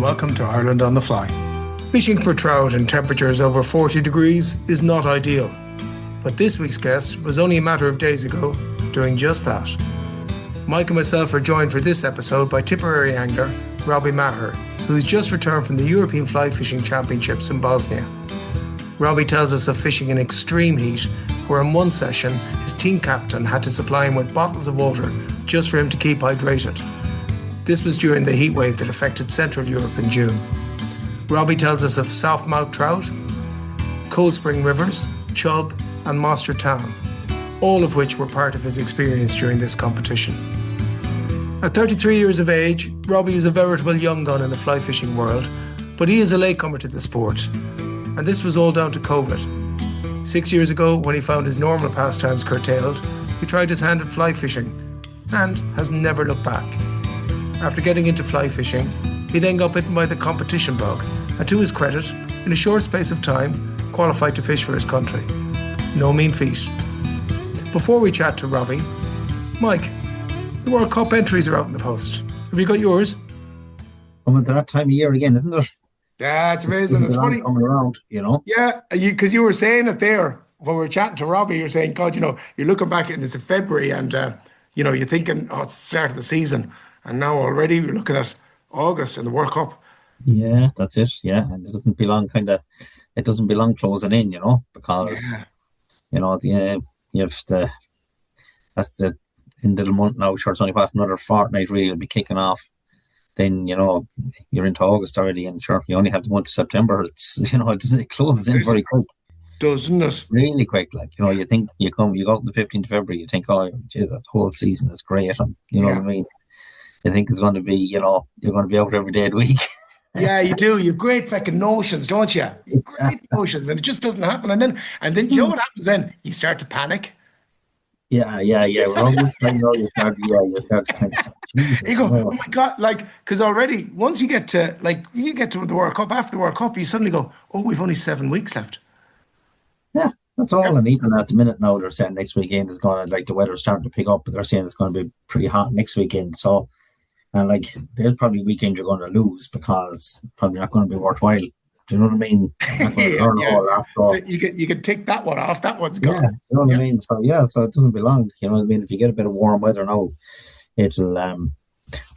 welcome to Ireland on the Fly. Fishing for trout in temperatures over 40 degrees is not ideal, but this week's guest was only a matter of days ago doing just that. Mike and myself are joined for this episode by Tipperary angler Robbie Meagher, who's just returned from the European Fly Fishing Championships in Bosnia. Robbie tells us of fishing in extreme heat, where in one session his team captain had to supply him with bottles of water just for him to keep hydrated. This was during the heatwave that affected Central Europe in June. Robbie tells us of soft-mouth trout, Cold Spring rivers, chub and Mostar town, all of which were part of his experience during this competition. At 33 years of age, Robbie is a veritable young gun in the fly fishing world, but he is a latecomer to the sport, and this was all down to COVID. 6 years ago, when he found his normal pastimes curtailed, he tried his hand at fly fishing and has never looked back. After getting into fly fishing, he then got bitten by the competition bug and, to his credit, in a short space of time, qualified to fish for his country. No mean feat. Before we chat to Robbie, Mike, the World Cup entries are out in the post. Have you got yours? Coming to that time of year again, isn't it? Yeah, it's amazing. It's funny. Coming around, Yeah, because you were saying it there when we were chatting to Robbie. You're saying, God, you're looking back and it's in February and, you're thinking, oh, it's the start of the season. And now already we're looking at August and the World Cup. Yeah, that's it. Yeah, and it doesn't belong closing in, because you have that's the end of the month now. Sure, it's only about another fortnight really will be kicking off. Then you're into August already, and sure, you only have the month of September. It's it closes in very quick, doesn't it? Really quick. Like you think you go on the 15th of February, you think, oh, geez, that whole season is great. And, what I mean. You think it's going to be, you're going to be out every day of the week. Yeah, you do. You've great fucking notions, don't you? You've great notions, and it just doesn't happen. And then you know what happens then? You start to panic. Yeah. We're almost you start to kind of Jesus, you go, oh my God, because already once you get to the World Cup, after the World Cup, you suddenly go, oh, we've only 7 weeks left. Yeah, that's all. Yeah. And even at the minute now, they're saying next weekend is going to, the weather's starting to pick up, but they're saying it's going to be pretty hot next weekend. So, and there's probably a weekend you're going to lose because it's probably not going to be worthwhile. Do you know what I mean? So you can take that one off. That one's gone. Yeah, you know what I mean? So so it doesn't belong. You know what I mean? If you get a bit of warm weather now, it'll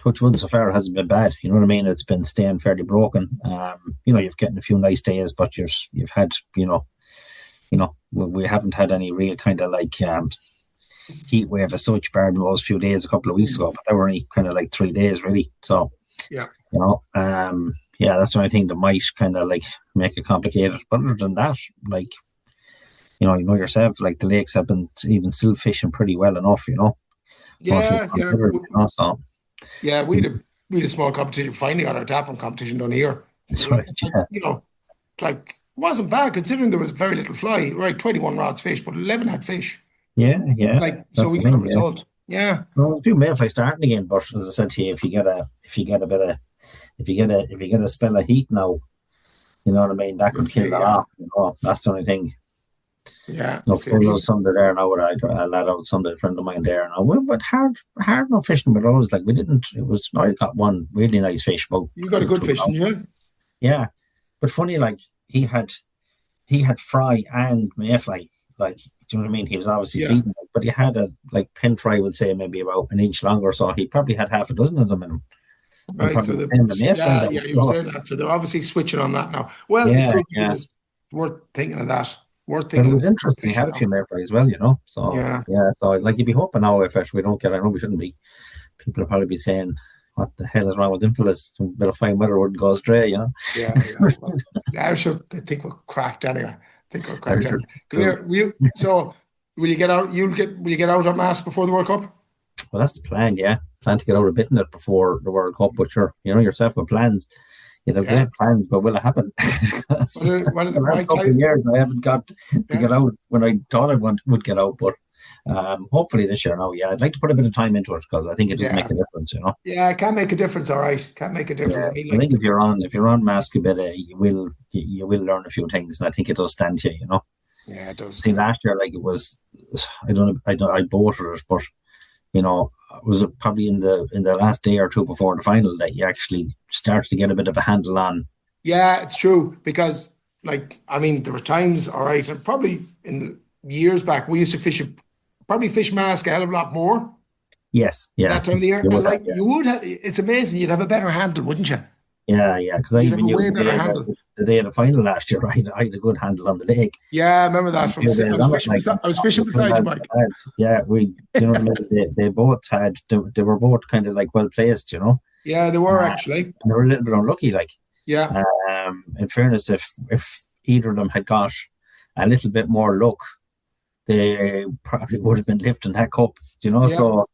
touch wood so far it hasn't been bad. You know what I mean? It's been staying fairly broken. You've gotten a few nice days, but you've had we haven't had any real kind of heat wave as such, bar those few days a couple of weeks ago, but they were only kind of 3 days really. So that's the only thing that might kind of make it complicated. But other than that, yourself, the lakes have been even still fishing pretty well enough, Yeah. So, yeah, we had a small competition. Finally got our tapping competition done here. That's right. Yeah. It wasn't bad considering there was very little fly. Right, 21 rods fish, but 11 had fish. Yeah. So we got a result. Yeah. Well, a few mayfly starting again, but as I said to you, if you get a spell of heat now, you know what I mean, that could kill that off. That's the only thing. Yeah. No, full Sunday there now. A lad out Sunday, a friend of mine there now. But hard no fishing with those. I got one really nice fish. You got a good fish, didn't you? Yeah, but funny, he had fry and mayfly. Do you know what I mean? He was obviously feeding it, but he had a pen fry, would say maybe about an inch longer, so he probably had half a dozen of them in him. Right, so you were saying that. So they're obviously switching on that now. Well, it's good because it's worth thinking of that. But it was interesting. He had a few mayfly as well, So so you'd be hoping now if we don't get, I know we shouldn't be. People will probably be saying, what the hell is wrong with them fellas? A bit of fine weather wouldn't go astray, Yeah. I think we're cracked anyway. Come here. So will you get out? Will you get out en masse before the World Cup? Well, that's the plan. Yeah, plan to get out a bit in it before the World Cup. But sure, yourself with plans. Great plans, but will it happen? What is it? The last couple of years, I haven't got to get out when I thought I would get out, but hopefully this year now. Yeah, I'd like to put a bit of time into it because I think it does make a difference. Yeah, it can make a difference. All right, can make a difference. Yeah, I think if you're on mask a bit, you will learn a few things, and I think it does stand you. Yeah, it does. See, last year, it was, I boated it, but was it probably in the last day or two before the final that you actually started to get a bit of a handle on. Yeah, it's true because, like, I mean, there were times, all right, and probably in the years back, we used to probably fish mask a hell of a lot more Yes, yeah, that time of the year, you and would have, like yeah, you would have, it's amazing, you'd have a better handle, wouldn't you? yeah. Because I You'd have even a knew way better handle. the day of the final last year, I had a good handle on the lake. Yeah, I remember that And from. few I days was on it, fishing like beside. I was fishing the two beside you, lads Mike. had, yeah, you know what I mean. They both had, they were both kind of like well placed, Yeah, they were uh, actually. and they were a little bit unlucky, like. Yeah, In fairness, if either of them had got a little bit more luck, they probably would have been lifting that cup, yeah, So,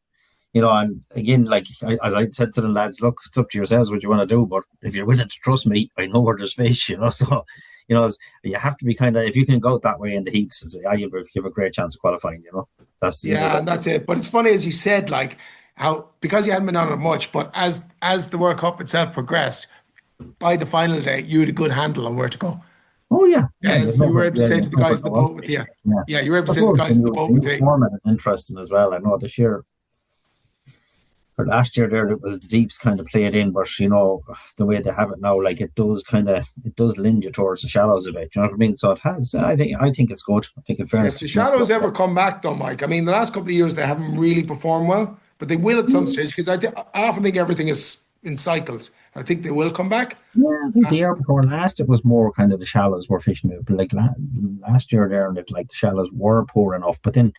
and again, like as I said to the lads, look, it's up to yourselves what you want to do, but if you're willing to trust me, I know where there's fish, So, you have to be kind of, if you can go that way in the heats, and say, you have a great chance of qualifying, That's the end of yeah, it. and that's it. But it's funny as you said, like how because you hadn't been on it much, but as the World Cup itself progressed, by the final day, you had a good handle on where to go. Oh yeah, yeah. Yeah, you were able to say to There's the no guys in hurt, the no one boat with fish. you. Yeah. Yeah, you were able to I say to the suppose guys in the boat the with new you. format is interesting as well. I know this year or last year there it was the deeps kind of played in, but the way they have it now, like it does lend you towards the shallows a bit. You know what I mean? So it has. I think it's good. I think in Yeah, fairness, if the it's not shadows looked ever at. come back, though, Mike, I mean, the last couple of years they haven't really performed well, but they will at some stage because I often think everything is in cycles. I think they will come back. Yeah, I think the year before last it was more kind of the shallows were fishing it, but like last year there, and like the shallows were poor enough, but then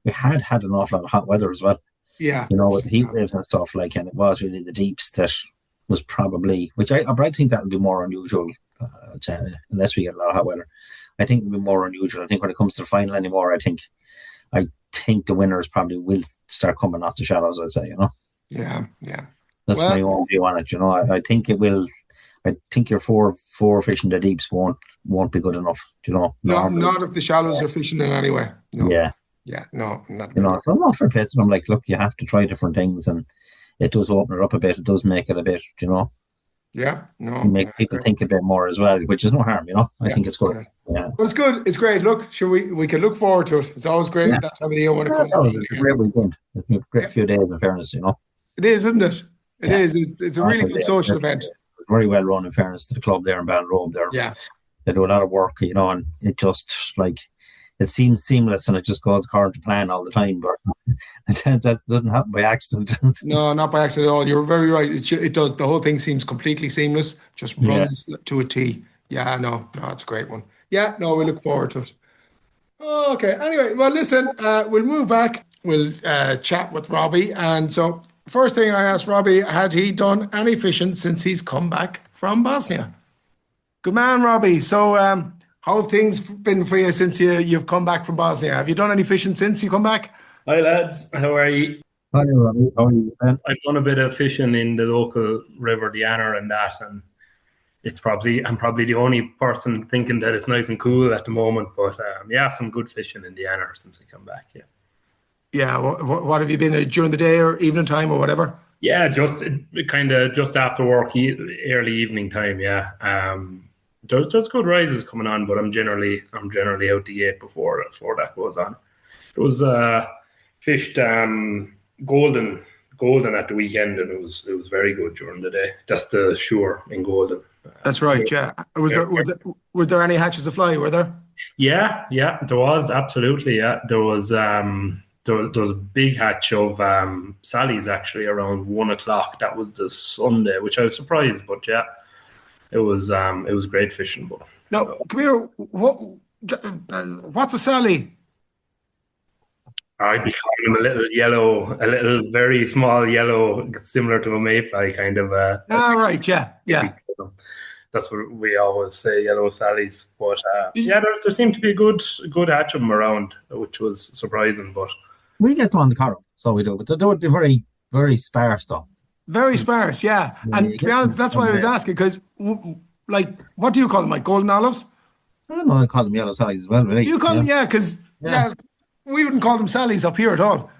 we had an awful lot of hot weather as well. Yeah, With the heat waves and stuff, like, and it was really the deeps that was probably, which I think that'll be more unusual, unless we get a lot of hot weather. I think it'll be more unusual. I think when it comes to the final anymore, I think the winners probably will start coming off the shallows. I'd say, yeah, yeah. that's my Well, own view on it. I think it will. I think your four fish in the deeps won't be good enough. Normally, not if the shallows are fishing in anyway. No, yeah. yeah, no, not really. So I'm not for pits, but I'm like, look, you have to try different things, and it does open it up a bit. It does make it a bit, Yeah, no, you yeah, make that's people great. think a bit more as well, which is no harm, I Yeah, think it's that's good. great. Yeah. But it's good. It's great. Look, sure, we can look forward to it. It's always Yeah. great that time of the year when it Yeah, comes no, around it's a again. great weekend. It's been a great Yeah, few days, in fairness. it is, isn't it? It Yeah. is. It's a I really tell good you, social event. very well run, in fairness to the club there in Ballinrobe. Yeah. They do a lot of work, and it just like it seems seamless and it just goes according to plan all the time, but that doesn't happen by accident. No, not by accident at all. You're very right. It does. The whole thing seems completely seamless. Just Yeah. runs to a T. Yeah, no, it's a great one. Yeah, no, we look forward to it. Okay. Anyway, well, listen, we'll move back. We'll chat with Robbie. And so, first thing I asked Robbie, had he done any fishing since he's come back from Bosnia? Good man, Robbie. So, how have things been for you since you've come back from Bosnia? Have you done any fishing since you come back? Hi lads, how are you? Hi, Robbie. How are you, Ben? I've done a bit of fishing in the local river, the Anner, and that, and I'm probably the only person thinking that it's nice and cool at the moment. But yeah, some good fishing in the Anner since I come back. Yeah, Yeah. What have you been during the day or evening time or whatever? yeah, just kind of just after work, early evening time. Yeah, there's good rises coming on, but I'm generally out the gate before that goes on. It was fished golden at the weekend, and it was very good during the day. That's the shore in Golden. That's right. Yeah. Was there any hatches of fly? Were there? Yeah, there was absolutely. Yeah, there was a big hatch of Sally's actually around 1 o'clock. That was the Sunday, which I was surprised, but yeah, it was great fishing. But No, come here. What's a Sally? I'd be calling him a little very small yellow, similar to a mayfly kind of. Right. Yeah. That's what we always say, yellow Sallies. But yeah, there seemed to be a good hatch of them around, which was surprising. But We get them on the Corral, so we do, but they would be very, very sparse though. Very sparse. Yeah. Yeah, And you to be get honest, them that's from why I was there. asking because, like, what do you call them? Like golden olives? I don't know, I call them yellow size as well, really. You call them, yeah, because Yeah. we wouldn't call them Sallies up here at all.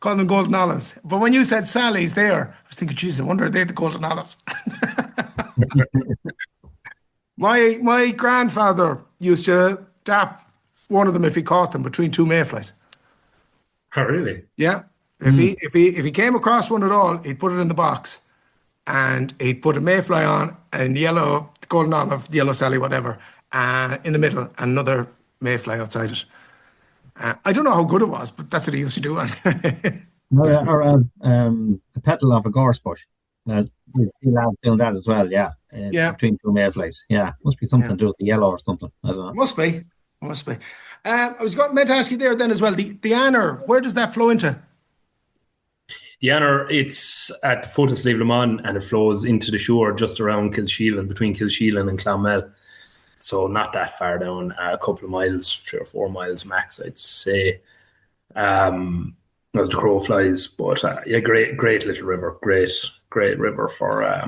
Call them golden olives. But when you said Sallies there, I was thinking, Jesus, I wonder are they the golden olives? My grandfather used to dap one of them if he caught them between two mayflies. oh, really? Yeah. If he came across one at all, he'd put it in the box, and he'd put a mayfly on and yellow golden olive, yellow Sally, whatever, in the middle, and another mayfly outside it. I don't know how good it was, but that's what he used to do. Or the petal of a gorse bush. You'll have doing that as well, yeah. Yeah. Between two mayflies. Yeah. Must be something to do with the yellow or something. I don't know. Must be. I was meant to ask you there then as well. The Anner, where does that flow into? The Anner, it's at the foot of Slieve Lemon, and it flows into the shore just around Kilsheelan, between Kilsheelan and Clonmel. So not that far down, a couple of miles, 3 or 4 miles max, I'd say. As the crow flies, but great little river, great river for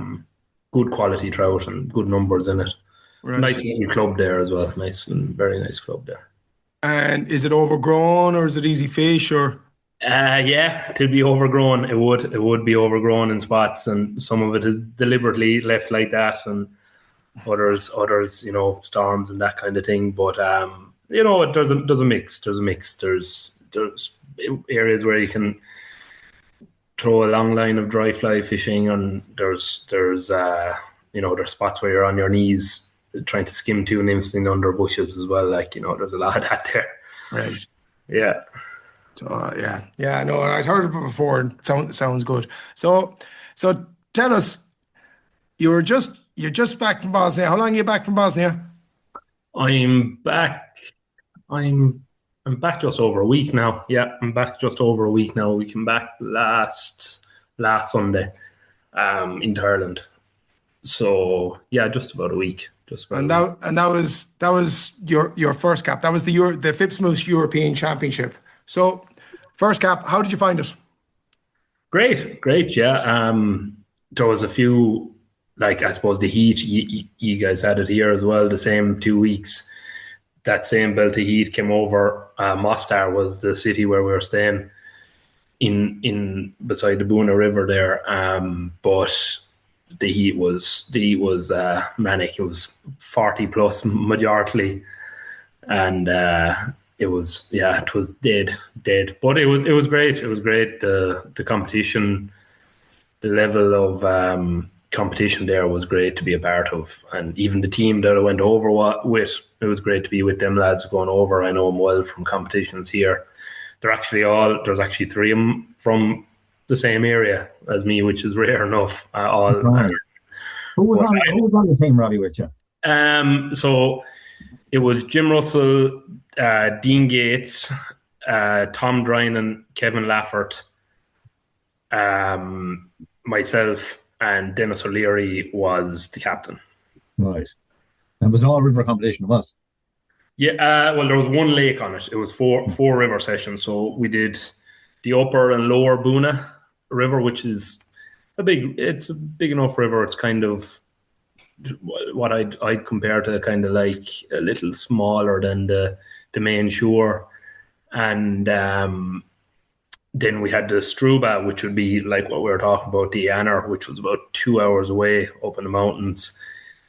good quality trout and good numbers in it. Right. Nice little club there as well. Very nice club there. And is it overgrown, or is it easy fish, or? Yeah, to be overgrown, it would be overgrown in spots, and some of it is deliberately left like that, and others, storms and that kind of thing. But there's a mix. There's areas where you can throw a long line of dry fly fishing, and there's spots where you're on your knees trying to skim two nymphs in under bushes as well. There's a lot of that there. Right. Yeah. So yeah. No, I'd heard of it before, and sounds good. So tell us, you're just back from Bosnia. How long are you back from Bosnia? I'm back just over a week now. Yeah, I'm back just over a week now. We came back last Sunday into Ireland. So yeah, just about a week. That was your first cap. That was the Fipsmoose European Championship. So first cap, how did you find it? Great, yeah. There was a few, I suppose the heat, you guys had it here as well, the same 2 weeks. That same belt of heat came over. Mostar was the city where we were staying in beside the Boona River there. But the heat was manic. It was 40 plus majority, and it was dead. But it was great. It was great. The competition, the level of competition there was great to be a part of, and even the team that I went over with, it was great to be with them lads going over. I know them well from competitions here. There's actually 3 of them from the same area as me, which is rare enough. Right. Who was on the team, Robbie, with you? So it was Jim Russell, Dean Gates, Tom Drynan, Kevin Laffert, myself, and Dennis O'Leary was the captain. Right. And was an all-river competition, was? Yeah, well, there was one lake on it. It was four river sessions. So we did the upper and lower Boona River, which is it's a big enough river. It's kind of what I'd compare to kind of like a little smaller than the main shore. And then we had the Struba, which would be like what we were talking about, the Anner, which was about 2 hours away up in the mountains.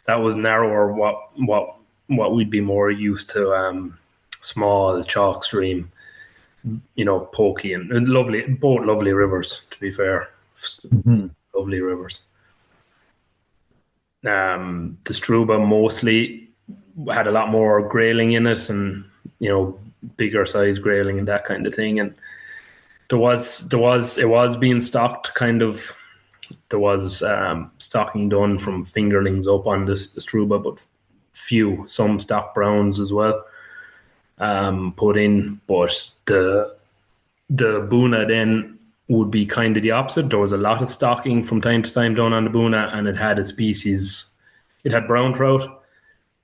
That was narrower, what we'd be more used to, small chalk stream, pokey and lovely, both lovely rivers, to be fair. Mm-hmm. Lovely rivers. The Struba mostly had a lot more grayling in it, and bigger size grayling and that kind of thing. And it was being stocked kind of. There was stocking done from fingerlings up on the Struba, but some stock browns as well put in. But the Boona then would be kind of the opposite. There was a lot of stocking from time to time done on the Boona, and it had a species. It had brown trout.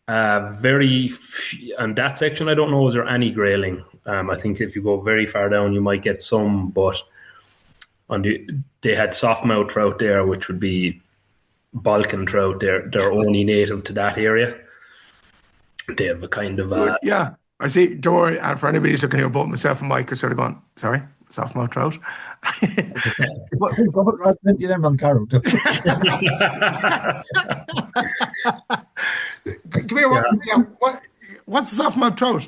On that section, I don't know, is there any grayling? I think if you go very far down, you might get some, but they had softmouth trout there, which would be Balkan trout. They're only native to that area. They have a kind of yeah. I see. Don't worry. And for anybody who's looking here, both myself and Mike are sort of going, sorry, softmouth trout. Come here. What's a softmouth trout?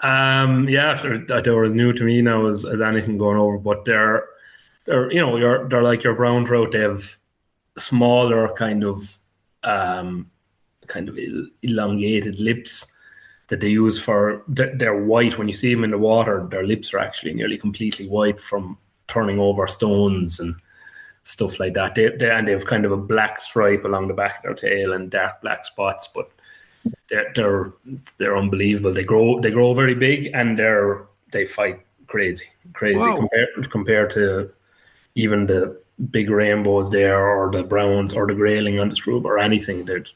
Yeah, they're as new to me now as anything going over, but they're like your brown trout. They have smaller kind of elongated lips that they use for. They're white when you see them in the water. Their lips are actually nearly completely white from turning over stones and stuff like that. And they have kind of a black stripe along the back of their tail and dark black spots, but they're unbelievable. They grow very big, and they fight crazy Wow. compared to even the big rainbows there, or the browns, or the grayling on the Strub, or anything. They've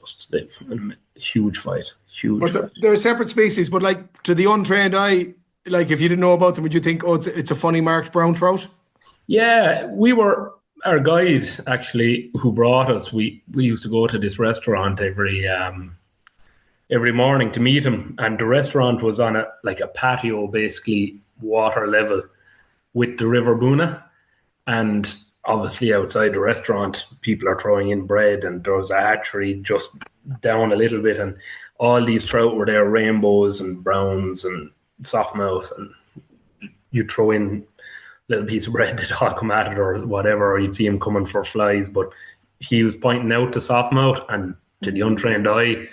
a huge fight. But they're a separate species. But like to the untrained eye, like if you didn't know about them, would you think, oh, it's a funny marked brown trout? Yeah, our guide actually who brought us. We used to go to this restaurant every morning to meet him, and the restaurant was on a patio, basically water level with the River Buna, and obviously outside the restaurant people are throwing in bread, and there was a hatchery just down a little bit, and all these trout were there, rainbows and browns and softmouth, and you throw in a little piece of bread, they'd all come at it or whatever, or you'd see him coming for flies. But he was pointing out the softmouth, and to the untrained eye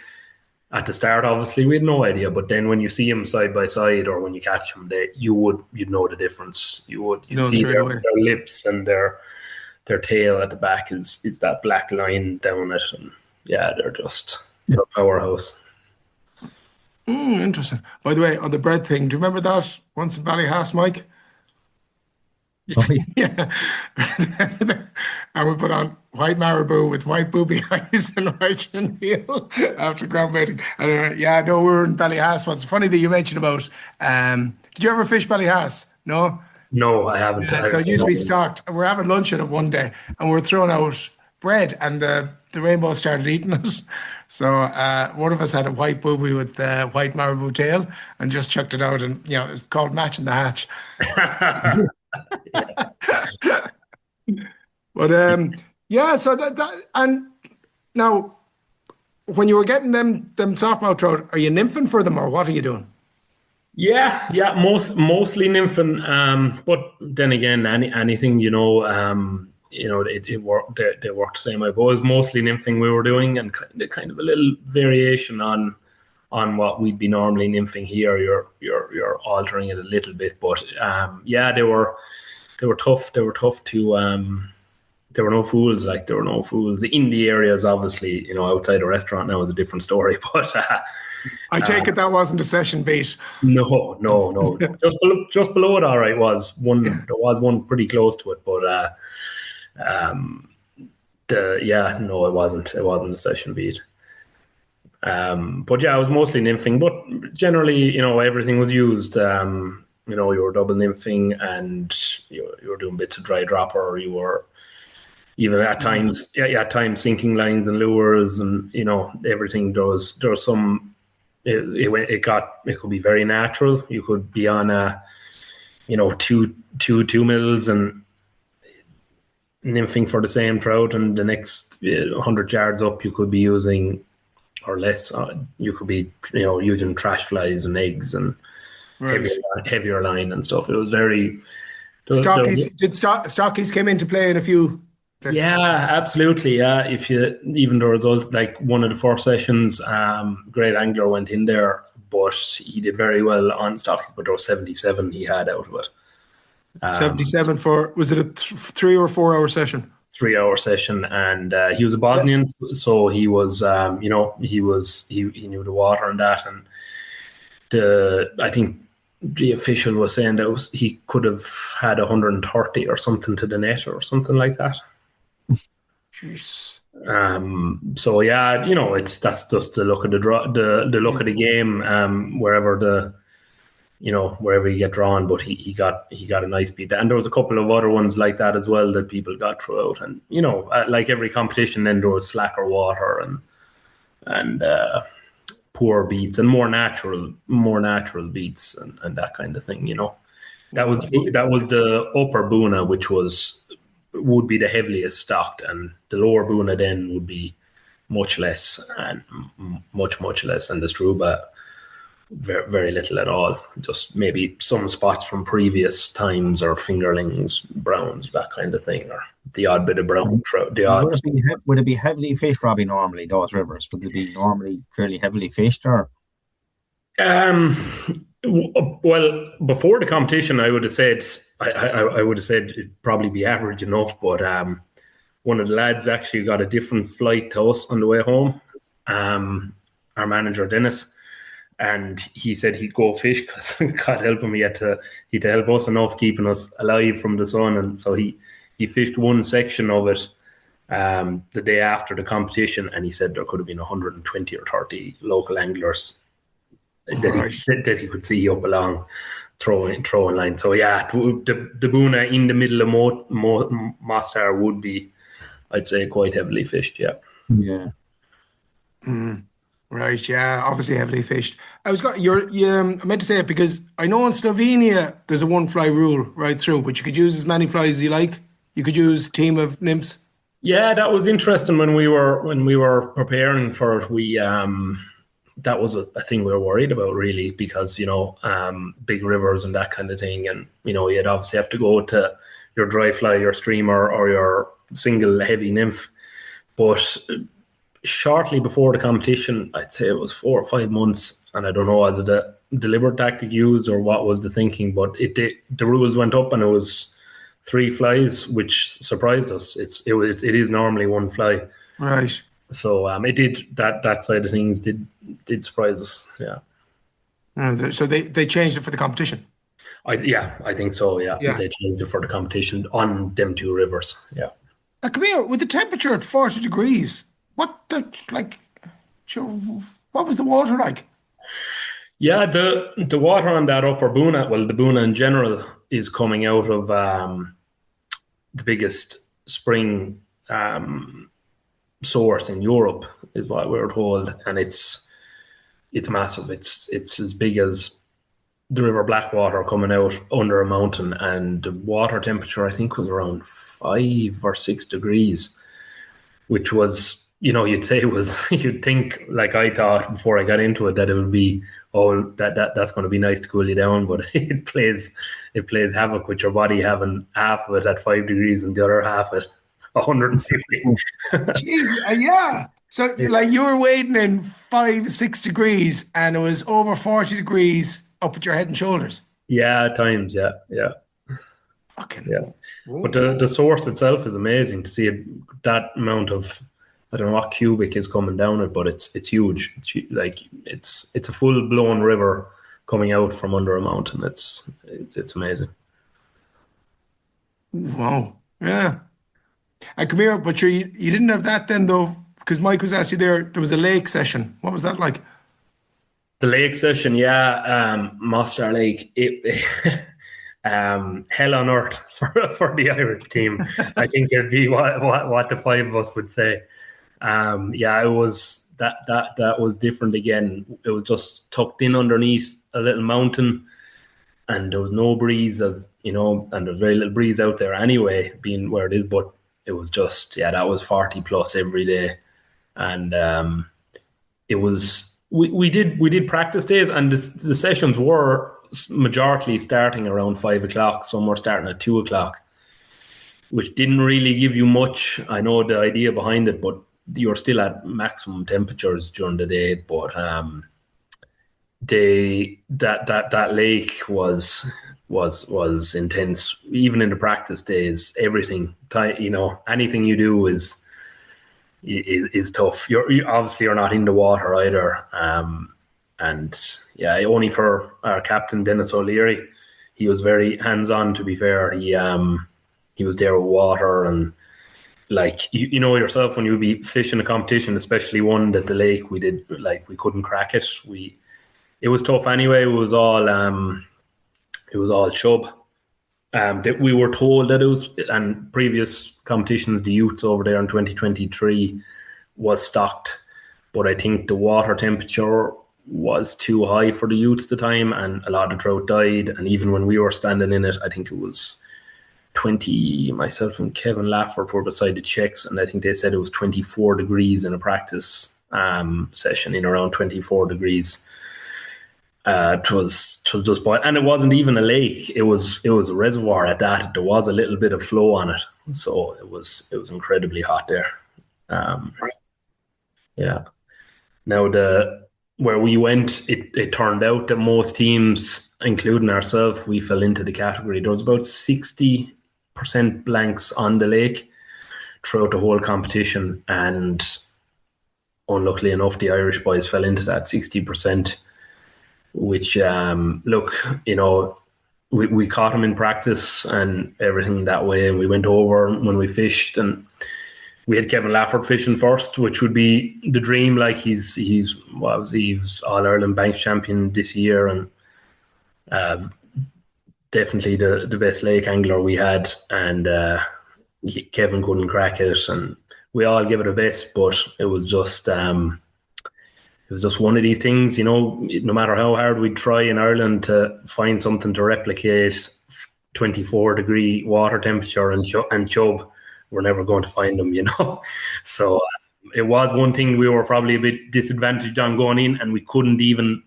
at the start, obviously we had no idea, but then when you see them side by side, or when you catch them, you'd know the difference. You'd see their lips and their tail at the back is that black line down it, and yeah, they're a powerhouse. Interesting. By the way, on the bread thing, do you remember that once in Ballyhass, Mike? Oh, Yeah. And we put on white marabou with white booby eyes and white chinmeal after groundbreaking. And we went, yeah, no, we were in Ballyhass once. Funny that you mentioned about, did you ever fish Ballyhass? No? No, I haven't. Yeah, so it used to be stocked. And we're having lunch at it one day, and we're throwing out bread, and the rainbow started eating it. So one of us had a white booby with white marabou tail and just chucked it out, and it's called matching the hatch. But yeah, so that and now when you were getting them softmouth trout, are you nymphing for them, or what are you doing? Yeah, mostly nymphing. But then again, anything it worked. They worked the same way. But it was mostly nymphing we were doing, and kind of a little variation on what we'd be normally nymphing here. You're altering it a little bit, but yeah, they were tough. They were tough to. There were no fools. There were no fools in the areas. Obviously, outside a restaurant now is a different story. But I take it that wasn't a session bait. No. just below it, all right. There was one pretty close to it, but no, it wasn't. It wasn't a session beat. But yeah, I was mostly nymphing. But generally, everything was used. You were double nymphing, and you were doing bits of dry dropper. You were even at times sinking lines and lures, and everything. There was some. It could be very natural. You could be on a, 2 mils and nymphing for the same trout, and the next 100 yards up you could be using, or less. You could be using trash flies and eggs and heavier line and stuff. It was very. Stockies came into play in a few. Yeah, absolutely. Yeah, even the results, like one of the first sessions, Great Angler went in there, but he did very well on stockies. But there was 77 he had out of it. 77 was it a 3 or 4 hour session? 3 hour session, and he was a Bosnian, so he was, he knew the water and that, and I think the official was saying that he could have had 130 or something to the net or something like that. Jeez. So yeah, that's just the look of the look of the game. Wherever you get drawn, but he got a nice beat, and there was a couple of other ones like that as well that people got throughout. And like every competition, then there was slacker water and poor beats and more natural beats and that kind of thing. That was the upper Buna, which would be the heaviest stocked, and the lower Buna then would be much less and much less, and the Struba Very, very little at all. Just maybe some spots from previous times, or fingerlings, browns, that kind of thing, or the odd bit of brown trout. The And odd. would it be heavily fished, Robbie, normally, those rivers? Would they be normally fairly heavily fished, or? Well, before the competition, I would have said I would have said it'd probably be average enough, but one of the lads actually got a different flight to us on the way home. Our manager Dennis, and he said he'd go fish because God help him, he had to help us enough keeping us alive from the sun, and so he fished one section of it the day after the competition, and he said there could have been 120 or 30 local anglers that he could see up along throwing line. So yeah, the Boona in the middle of Mostar would be, I'd say, quite heavily fished. Yeah. Yeah. Right, yeah, obviously heavily fished. I meant to say it because I know in Slovenia there's a one fly rule right through, but you could use as many flies as you like. You could use a team of nymphs. Yeah, that was interesting when we were preparing for it. That was a thing we were worried about, really, because big rivers and that kind of thing, and you'd obviously have to go to your dry fly, your streamer, or your single heavy nymph. But shortly before the competition, I'd say it was 4 or 5 months, and I don't know, was it a deliberate tactic used or what was the thinking, but the rules went up and it was 3 flies, which surprised us. It is normally 1 fly, right? So it did that side of things did surprise us. Yeah. So they changed it for the competition. I think so. Yeah, they changed it for the competition on them 2 rivers. Yeah. Come here, with the temperature at 40 degrees. What was the water like? Yeah, the water on that upper Boona, well, the Boona in general, is coming out of the biggest spring source in Europe, is what we were told, and it's massive. It's as big as the River Blackwater coming out under a mountain, and the water temperature I think was around 5 or 6 degrees, which was, you'd say you'd think, like I thought before I got into it, that it would be, that's going to be nice to cool you down, but it plays havoc with your body, having half of it at 5 degrees and the other half at 150. Jeez, yeah. So like you were wading in 5-6 degrees and it was over 40 degrees up at your head and shoulders. Yeah, at times, yeah. Okay. Yeah. But the source itself is amazing to see that amount of, I don't know what cubic is coming down it, but it's huge. It's a full blown river coming out from under a mountain. It's amazing. Wow. Yeah. And come here, but you didn't have that then though, because Mike was asking there was a lake session. What was that like? The lake session, yeah. Mostar Lake, hell on earth for the Irish team. I think it'd be what the 5 of us would say. It was that was different again. It was just tucked in underneath a little mountain, and there was no breeze, as and there's very little breeze out there anyway, being where it is. But it was just, that was 40 plus every day, and it was. We did practice days, and the sessions were majority starting around 5 o'clock. Some were starting at 2 o'clock, which didn't really give you much. I know the idea behind it, but you're still at maximum temperatures during the day. But that lake was intense. Even in the practice days, everything, anything you do is tough. You're obviously you're not in the water either. Only for our captain Dennis O'Leary, he was very hands-on. To be fair, he was there with water, and like you know yourself, when you be fishing a competition, especially one that the lake we couldn't crack it. It was tough anyway. It was all chub. That we were told that it was, and previous competitions, the youths over there in 2023 was stocked, but I think the water temperature was too high for the youths at the time, and a lot of trout died. And even when we were standing in it, I think it was 20. Myself and Kevin Lafford were beside the checks, and I think they said it was 24 degrees in a practice session, in around 24 degrees. It was just boiling, and it wasn't even a lake. It was a reservoir at that. There was a little bit of flow on it, so it was incredibly hot there. Yeah. Now where we went, it turned out that most teams, including ourselves, we fell into the category. There was about 60% blanks on the lake throughout the whole competition, and unluckily enough, the Irish boys fell into that 60%. Which, look, we caught him in practice and everything that way. And we went over when we fished, and we had Kevin Lafford fishing first, which would be the dream. Like he's All-Ireland Banks champion this year, and definitely the best lake angler we had. And Kevin couldn't crack it, and we all gave it a best, but it was just one of these things, no matter how hard we try in Ireland to find something to replicate 24-degree water temperature and chub, we're never going to find them, So it was one thing we were probably a bit disadvantaged on going in, and we couldn't even,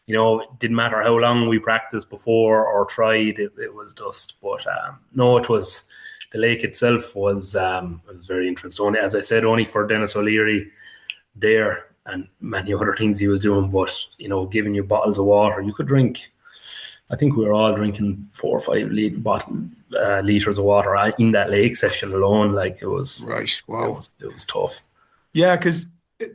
it didn't matter how long we practiced before or tried, it was just, but no, it was, the lake itself was very interesting. As I said, only for Dennis O'Leary there, and many other things he was doing, but giving you bottles of water, you could drink. I think we were all drinking 4 or 5 liters of water in that lake session alone. Like it was right. Wow, it was tough. Yeah, because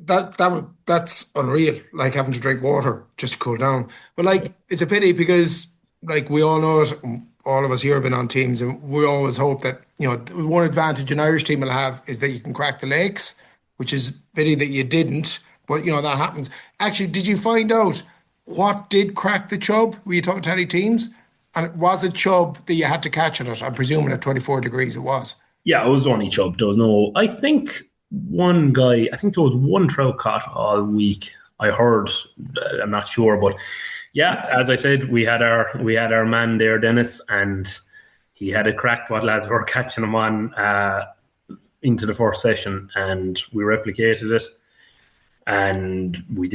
that's unreal. Like having to drink water just to cool down. But like it's a pity because like we all know it. All of us here have been on teams, and we always hope that one advantage an Irish team will have is that you can crack the lakes, which is pity that you didn't. But, that happens. Actually, did you find out what did crack the chub? Were you talking to any teams? And was it chub that you had to catch at it? I'm presuming at 24 degrees it was. Yeah, it was only chub. There was no... I think there was one trout caught all week. I heard. I'm not sure. But, yeah, as I said, we had our man there, Dennis, and he had it cracked what lads were catching him on into the first session, and we replicated it. And we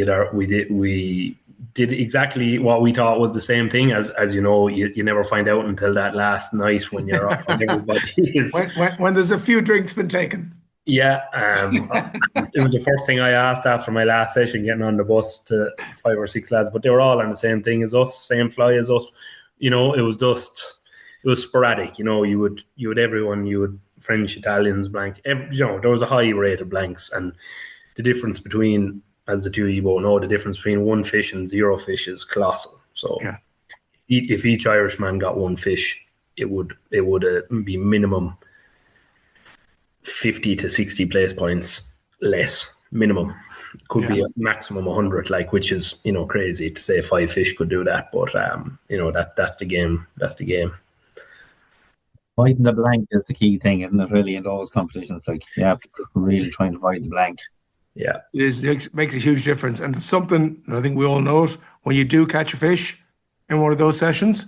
did exactly what we thought was the same thing. As you know, you never find out until that last night when you're up and everybody is when there's a few drinks been taken. Yeah, it was the first thing I asked after my last session, getting on the bus to 5 or 6 lads, but they were all on the same thing as us, same fly as us. It was sporadic. You would French, Italians, blank. There was a high rate of blanks, and the difference between, as the two of you both know, the difference between 1 fish and 0 fish is colossal. So if each Irishman got 1 fish, it would be minimum 50 to 60 place points less. Minimum. Could be a maximum 100, which is, crazy to say 5 fish could do that. But, that's the game. That's the game. Avoiding the blank is the key thing, isn't it, really, in those competitions? You have to really try and avoid the blank. Yeah, it makes a huge difference, and it's something, and I think we all know it, when you do catch a fish in one of those sessions,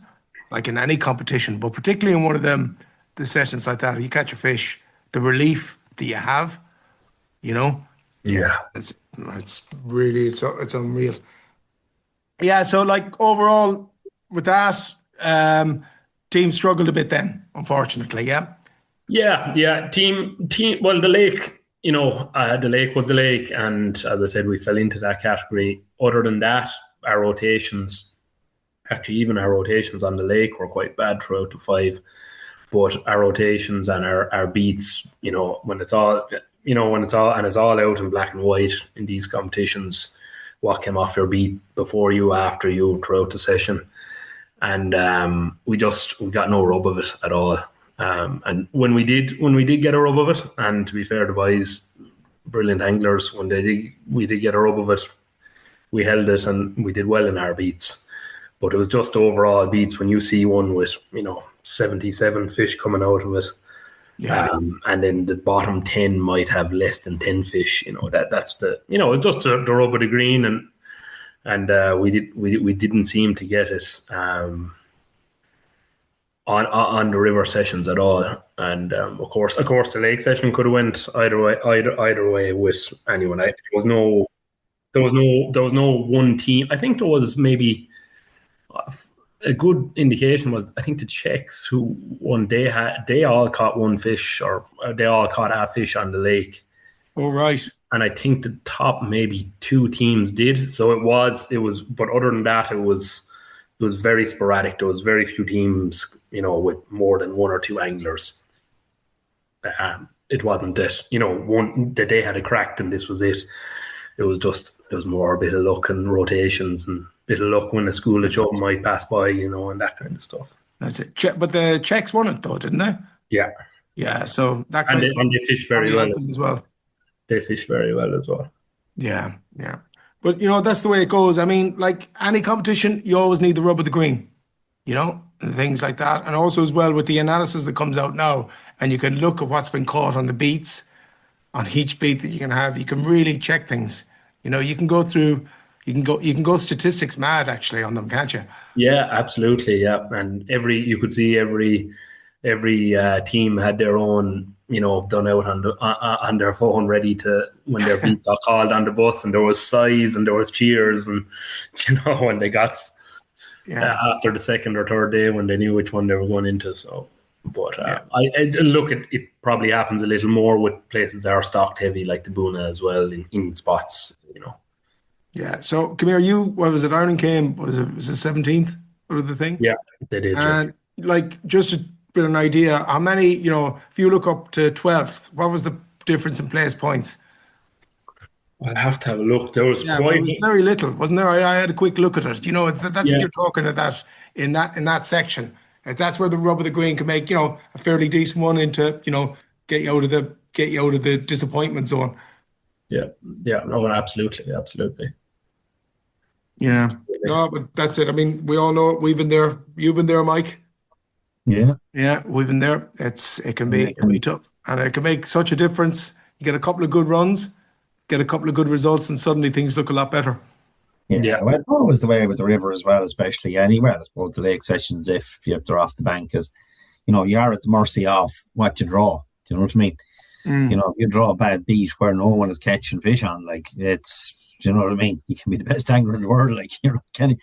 like in any competition, but particularly in one of the sessions like that, you catch a fish, the relief that you have, it's really it's unreal. Yeah, so overall with that, team struggled a bit then, unfortunately. Yeah. Team. Well, the lake. The lake was the lake, and as I said, we fell into that category. Other than that, our rotations, even our rotations on the lake were quite bad throughout the 5. But our rotations and our beats, when it's all out in black and white in these competitions, what came off your beat before you, after you, throughout the session, and we got no rub of it at all. And when we did get a rub of it, and to be fair, the boys, brilliant anglers, we did get a rub of it, we held it and we did well in our beats. But it was just overall beats when you see one with 77 fish coming out of it, and then the bottom 10 might have less than 10 fish. That's the it's just the rub of the green, and we didn't seem to get it. On the river sessions at all, and of course the lake session could have went either way with anyone. There was no one team. I think there was maybe a good indication was, I think the Czechs who won, they all caught one fish, or they all caught a fish on the lake. Oh, right. And I think the top maybe 2 teams did. So it was, but other than that, it was very sporadic. There was very few teams, with more than 1 or 2 anglers. It wasn't that, one that they had a cracked and this was it. It was more a bit of luck and rotations and a bit of luck when a school of chub might pass by, and that kind of stuff. That's it. But the Czechs won it though, didn't they? Yeah. Yeah. So that and they fished very well as well. They fished very well as well. Yeah, yeah. But, that's the way it goes. I mean, like any competition, you always need the rub of the green, and things like that. And also as well with the analysis that comes out now, and you can look at what's been caught on the beats, on each beat that you can have. You can really check things. You can go through, you can go statistics mad actually on them, can't you? Yeah, absolutely. Yeah. And you could see every team had their own, done out on their phone, ready to, when their beat got called on the bus, and there was sighs and there was cheers, and when they got after the second or third day, when they knew which one they were going into. So, but I look, it probably happens a little more with places that are stocked heavy, like the Buna as well, in spots. Yeah. So come here, what was it? Ireland came. Was it 17th? What was the thing? Yeah, they did. And just to bit of an idea, how many, if you look up to 12th, what was the difference in place points? I'll have to have a look. There was it was very little, wasn't there? I had a quick look at it. That's what you're talking about in that section. That's where the rub of the green can make, a fairly decent one into, get you out of the disappointment zone. Yeah. No, absolutely. Yeah. No, but that's it. I mean, we all know it. We've been there. You've been there, Mike. Yeah, we've been there. It can be tough, and it can make such a difference. You get a couple of good runs, get a couple of good results, and suddenly things look a lot better. Yeah. Well, always the way with the river as well, especially anywhere. I suppose the lake sessions, if they're off the bank, because you are at the mercy of what you draw. Do you know what I mean? You draw a bad beat where no one is catching fish on, like it's. Do you know what I mean? You can be the best angler in the world, like you can't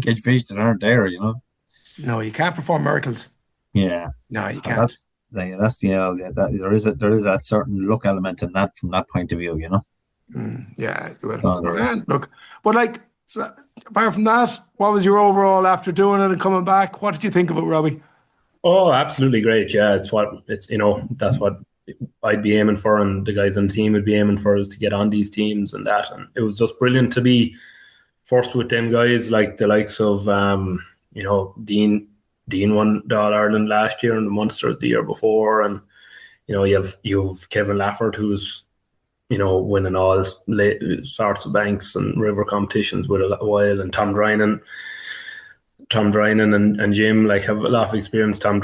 catch fish that aren't there. No, you can't perform miracles. Yeah, no, you can't. That's there is that certain luck element in that from that point of view, Yeah, look, but so, apart from that, what was your overall after doing it and coming back? What did you think of it, Robbie? Oh, absolutely great. Yeah, that's what I'd be aiming for, and the guys on the team would be aiming for, is to get on these teams and that. And it was just brilliant to be first with them guys, like the likes of Dean won the All Ireland last year and the Munster the year before, and you have Kevin Lafford, who's winning all sorts of banks and river competitions with a while, and Tom Drynan and Jim have a lot of experience. Tom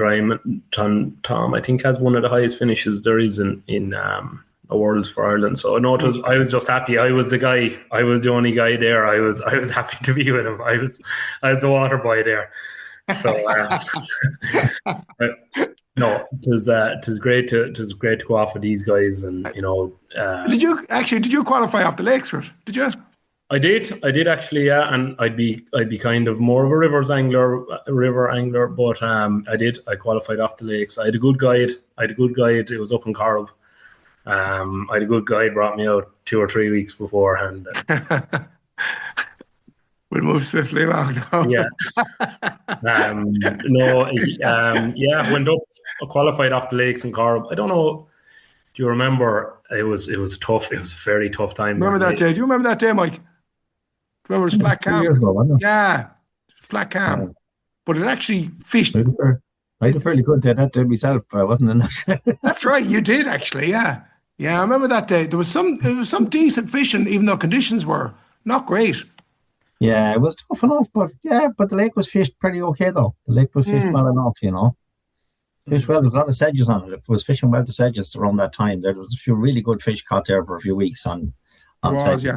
I think has one of the highest finishes there is in a Worlds for Ireland. So I was just happy. I was the only guy there. I was happy to be with him. I was the water boy there. So no, it was great to go off with these guys, and Did you qualify off the lakes for it? Did you? I did actually, yeah, and I'd be kind of more of a river angler, but I qualified off the lakes. I had a good guide. It was up in Corrib. I had a good guide, brought me out 2 or 3 weeks beforehand. We'll move swiftly along now. Yeah. Went up, qualified off the lakes in Corrib. I don't know. Do you remember? It was tough. It was a very tough time. Remember that day? Do you remember that day, Mike? Remember it was flat cam? Yeah, flat cam. But it actually fished. I had a fairly good day that day myself, but I wasn't in that. That's right, you did actually. Yeah, I remember that day. There was some decent fishing, even though conditions were not great. Yeah, it was tough enough, but the lake was fished pretty okay though. The lake was fished well enough, Fished well. There was a lot of sedges on it. It was fishing well to sedges around that time. There was a few really good fish caught there for a few weeks on sedges.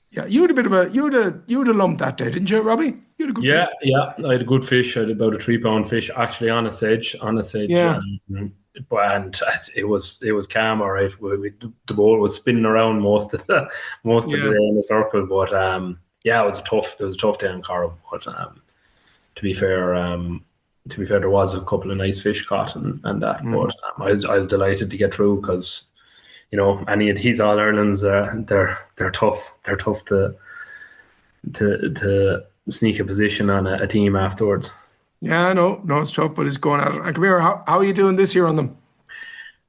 Yeah, you had a bit of you had a lump that day, didn't you, Robbie? You had a good fish. Yeah. I had a good fish. I had about a 3-pound fish actually on a sedge. Yeah. And it was calm, all right. The boat was spinning around most of the day in a circle, but it was a tough day in Corrib. But to be fair, there was a couple of nice fish caught and that, but I was delighted to get through because, you know, any of these All Irelands, they're tough. They're tough to sneak a position on a team afterwards. Yeah, no, it's tough, but it's going at it. And come here, how are you doing this year on them?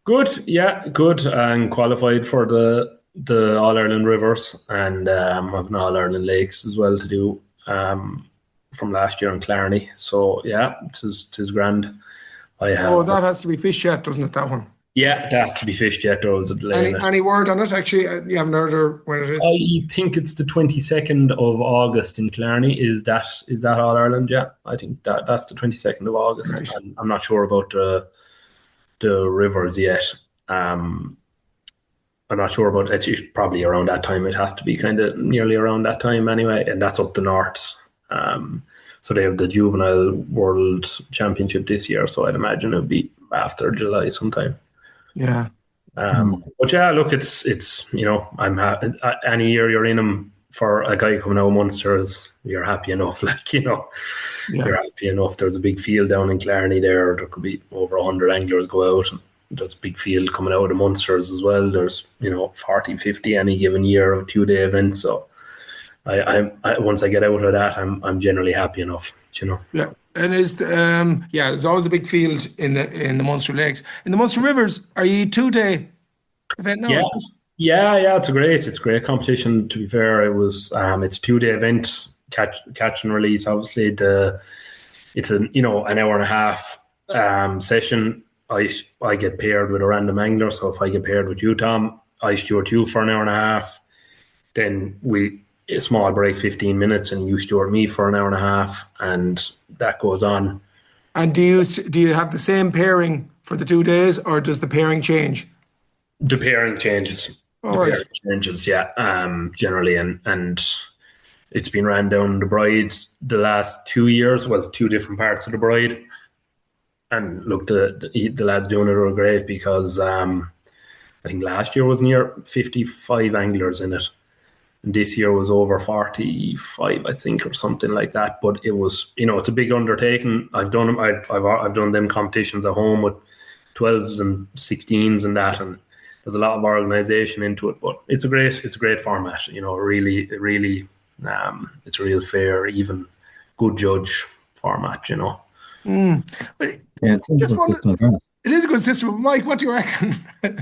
Good, yeah, good, and qualified for the All Ireland Rivers, and have an All Ireland Lakes as well to do from last year in Clarny. So yeah, tis grand. I have. Oh, that has to be fished yet, doesn't it? That one. Yeah, that has to be fished yet. There was a delay. Any word on it? Actually, you haven't heard when it is. I think it's the 22nd of August in Clarny. Is that All Ireland? Yeah, I think that's the 22nd of August. Right. And I'm not sure about the rivers yet. I'm not sure about it. It's probably around that time. It has to be kind of nearly around that time anyway, and that's up the north. So they have the Juvenile World Championship this year, so I'd imagine it'll be after July sometime. Yeah. But yeah, look, it's you know, any year you're in them for a guy coming out of Munster, you're happy enough. Like, you know, you're happy enough. There's a big field down in Clarny there. There could be over 100 anglers go out. And there's a big field coming out of the Munsters as well. There's, you know, 40, 50 any given year of 2-day events. So I once I get out of that, I'm generally happy enough, you know. Yeah. And there's always a big field in the Munster Lakes. In the Munster Rivers, are you 2-day event now? Yeah, it's a great competition. To be fair, it was it's a 2-day event, catch and release. Obviously, it's an hour and a half session. I get paired with a random angler. So if I get paired with you, Tom, I steward you for an hour and a half. Then a small break, 15 minutes, and you steward me for an hour and a half, and that goes on. And do you have the same pairing for the 2 days, or does the pairing change? The pairing changes. Pairing changes, yeah. Generally, and it's been ran down the Bride the last 2 years. Well, 2 different parts of the Bride, and look, the lads doing it are great because I think last year was near 55 anglers in it. And this year was over 45, I think, or something like that. But it was, it's a big undertaking. I've done them. I've done them competitions at home with 12s and 16s and that, and there's a lot of organisation into it. But it's a great format. Really, it's a real fair, even, good judge format. But Yeah, it's a good system. it is a good system. Mike, what do you reckon,